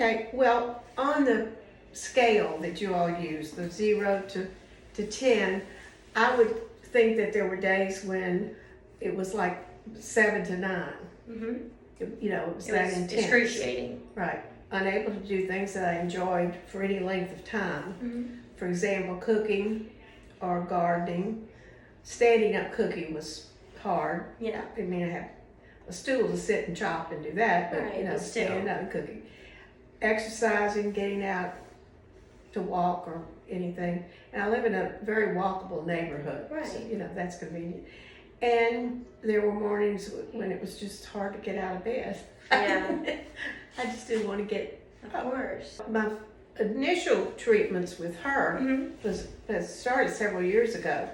Okay, well, on the scale that you all use, the 0 to 10, I would think that there were days when it was like 7 to 9. Mm-hmm. It was It that was intense. excruciating. Right. Unable to do things that I enjoyed for any length of time. Mm-hmm. For example, cooking or gardening. Standing up cooking was hard. Yeah. I mean, I have a stool to sit and chop and do that, but Right, but still. standing up and cooking. Exercising, getting out to walk or anything. And I live in a very walkable neighborhood. Right. So, that's convenient. And there were mornings when it was just hard to get out of bed. Yeah. I just didn't want to get Of course. My initial treatments with her Mm-hmm. was started several years ago,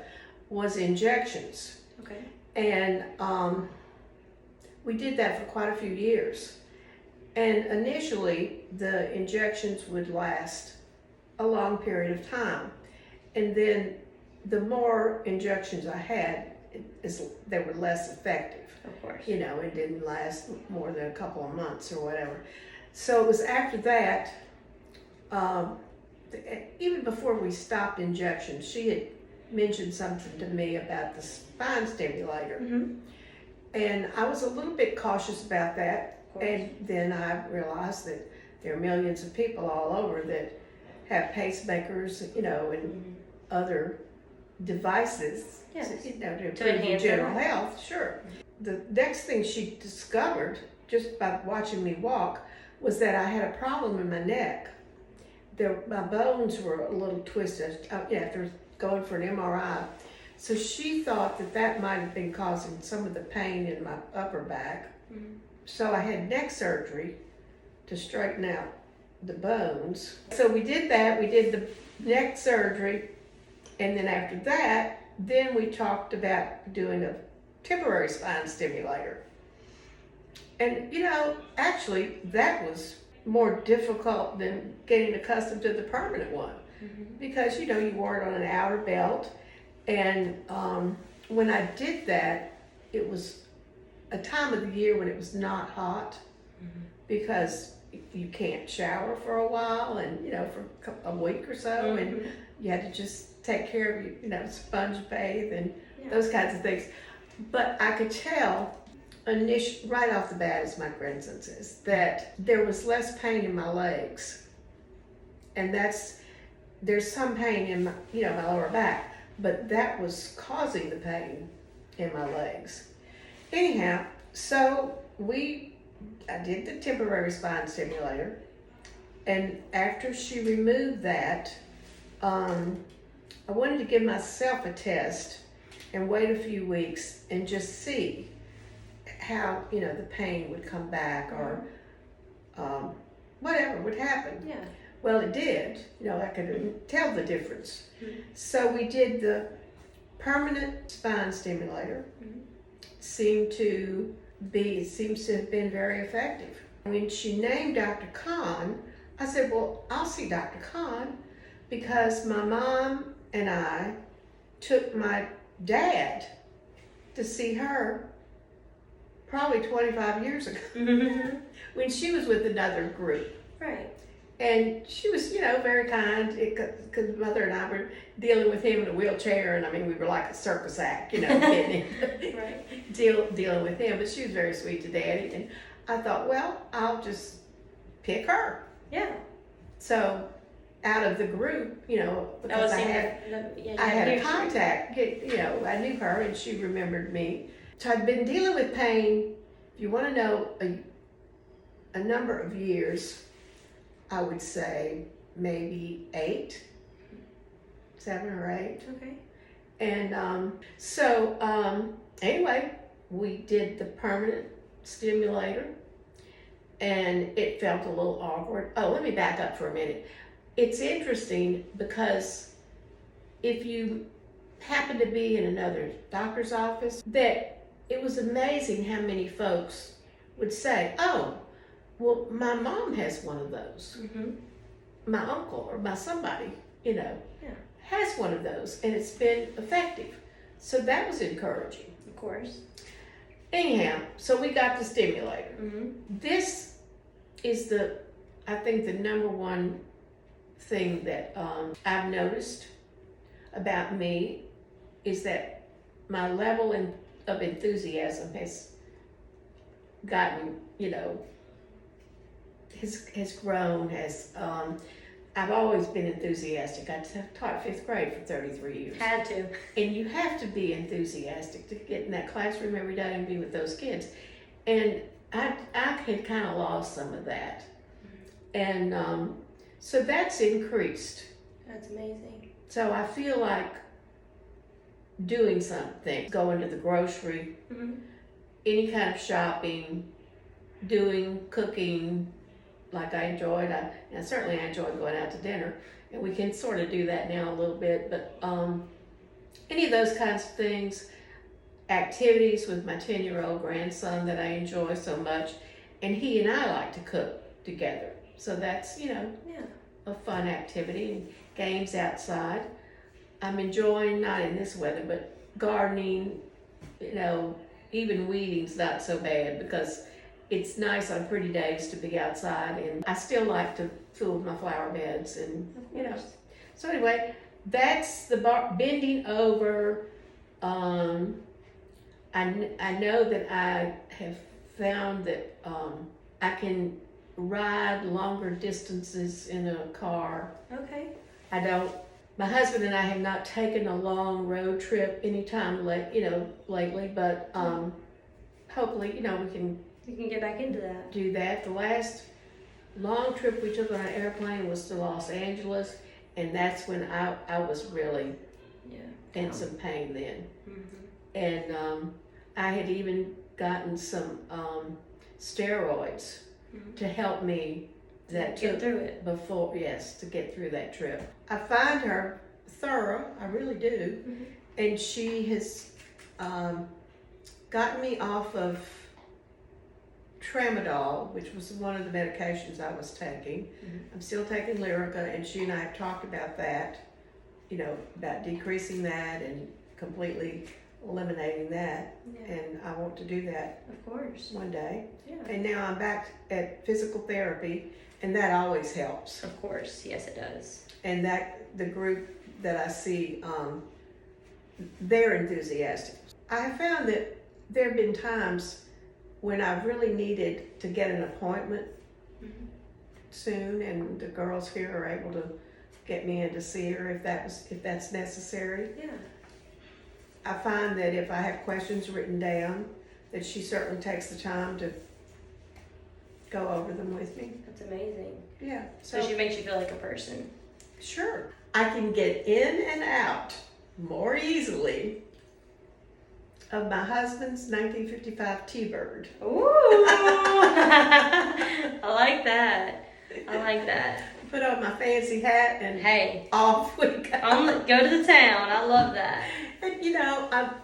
was injections. Okay. And we did that for quite a few years. And initially, the injections would last a long period of time. And then the more injections I had, they were less effective. Of course. It didn't last more than a couple of months or whatever. So it was after that, even before we stopped injections, she had mentioned something to me about the spine stimulator. Mm-hmm. And I was a little bit cautious about that. Of course. And then I realized that there are millions of people all over that have pacemakers, and other devices, Yes. to improve enhance your their general life. health. Sure. The next thing she discovered, just by watching me walk, was that I had a problem in my neck. My bones were a little twisted after going for an MRI. So she thought that might have been causing some of the pain in my upper back. Mm-hmm. So I had neck surgery to straighten out the bones. So we did that. We did the neck surgery. And then after that, then we talked about doing a temporary spine stimulator. And, actually, that was more difficult than getting accustomed to the permanent one. Mm-hmm. Because, you wore it on an outer belt. And when I did that, it was a time of the year when it was not hot, because you can't shower for a while and, for a week or so. And you had to just take care of, sponge bathe and those kinds of things. But I could tell right off the bat, as my grandson says, that there was less pain in my legs. And there's some pain in my, my lower back, but that was causing the pain in my legs. Anyhow, so I did the temporary spine stimulator, and after she removed that, I wanted to give myself a test and wait a few weeks and just see how, the pain would come back or whatever would happen. Yeah. Well, it did. I could tell the difference. Mm-hmm. So we did the permanent spine stimulator. Mm-hmm. It seems to have been very effective. When she named Dr. Khan, I said, well, I'll see Dr. Khan, because my mom and I took my dad to see her probably 25 years ago Mm-hmm. when she was with another group. Right. And she was, very kind, because Mother and I were dealing with him in a wheelchair, and I mean, we were like a circus act, getting him, Right. dealing with him. But she was very sweet to Daddy, and I thought, well, I'll just pick her. Yeah. So, out of the group, because I had a contact, I knew her, and she remembered me. So I'd been dealing with pain, if you want to know, a number of years. I would say maybe 7 or 8. Okay. And anyway, we did the permanent stimulator, and it felt a little awkward. Oh, let me back up for a minute. It's interesting because if you happen to be in another doctor's office, that it was amazing how many folks would say, oh, well, my mom has one of those. Mm-hmm. My uncle or my somebody, has one of those, and it's been effective. So that was encouraging. Of course. Anyhow, so we got the stimulator. Mm-hmm. This is the I think the number one thing that I've noticed about me is that my level of enthusiasm has gotten, has grown, I've always been enthusiastic. I taught 5th grade for 33 years. Had to. And you have to be enthusiastic to get in that classroom every day and be with those kids. And I had kind of lost some of that. And so that's increased. That's amazing. So I feel like doing something, going to the grocery, any kind of shopping, doing cooking, like I enjoyed. I certainly enjoyed going out to dinner, and we can sort of do that now a little bit, but any of those kinds of things, activities with my 10-year-old grandson that I enjoy so much, and he and I like to cook together. So that's, a fun activity, and games outside. I'm enjoying, not in this weather, but gardening, even weeding's not so bad because it's nice on pretty days to be outside, and I still like to fool with my flower beds, and So anyway, that's the bending over. I know that I have found that I can ride longer distances in a car. Okay. My husband and I have not taken a long road trip anytime lately, but hopefully, we can You can get back into that. do that. The last long trip we took on an airplane was to Los Angeles, and that's when I was really in some pain then. And I had even gotten some steroids to help me Get through it. to get through that trip. I find her thorough, I really do, and she has gotten me off of tramadol, which was one of the medications I was taking. I'm still taking Lyrica, and she and I have talked about that, about decreasing that and completely eliminating that. And I want to do that, of course, one day. Yeah. And now I'm back at physical therapy, and that always helps. Of course, yes, it does. And that the group that I see, they're enthusiastic. I have found that there have been times when I've really needed to get an appointment soon, and the girls here are able to get me in to see her if that's necessary. Yeah. I find that if I have questions written down, that she certainly takes the time to go over them with me. That's amazing. Yeah. So she makes you feel like a person. Sure. I can get in and out more easily of my husband's 1955 T-Bird. Ooh! I like that. Put on my fancy hat and Hey, off we go. go to the town. I love that. And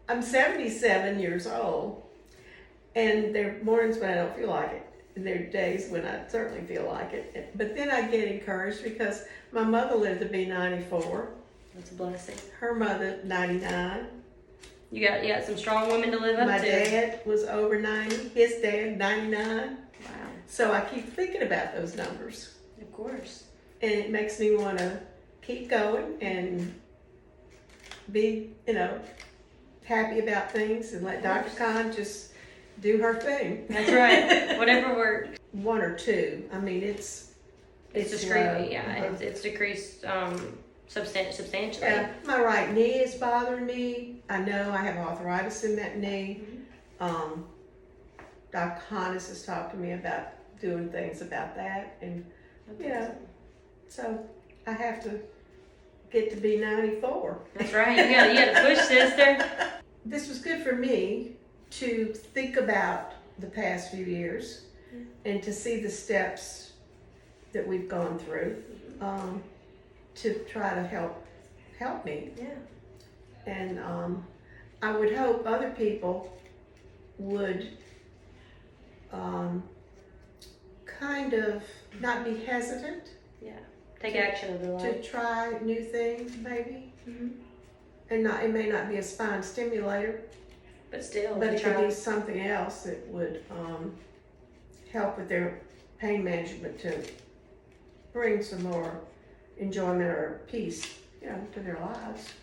I'm 77 years old, and there are mornings when I don't feel like it, and there are days when I certainly feel like it. But then I get encouraged because my mother lived to be 94. That's a blessing. Her mother 99. You got some strong women to live up My to. dad was over 90. His dad 99. Wow. So I keep thinking about those numbers, Of course. and it makes me want to keep going and be, happy about things, and let Dr. Khan just do her thing. That's right. Whatever works. 1 or 2. I mean, it's It's low. It's decreased substantially. Yeah, my right knee is bothering me. I know I have arthritis in that knee. Dr. Hannes has talked to me about doing things about that, and so I have to get to be 94. That's right. You got to push, sister. This was good for me to think about the past few years and to see the steps that we've gone through to try to help me. Yeah. And I would hope other people would kind of not be hesitant Take action of their to life. try new things, maybe. And it may not be a spine stimulator, But still, but if it you could be try. something else that would help with their pain management to bring some more enjoyment or peace, to their lives.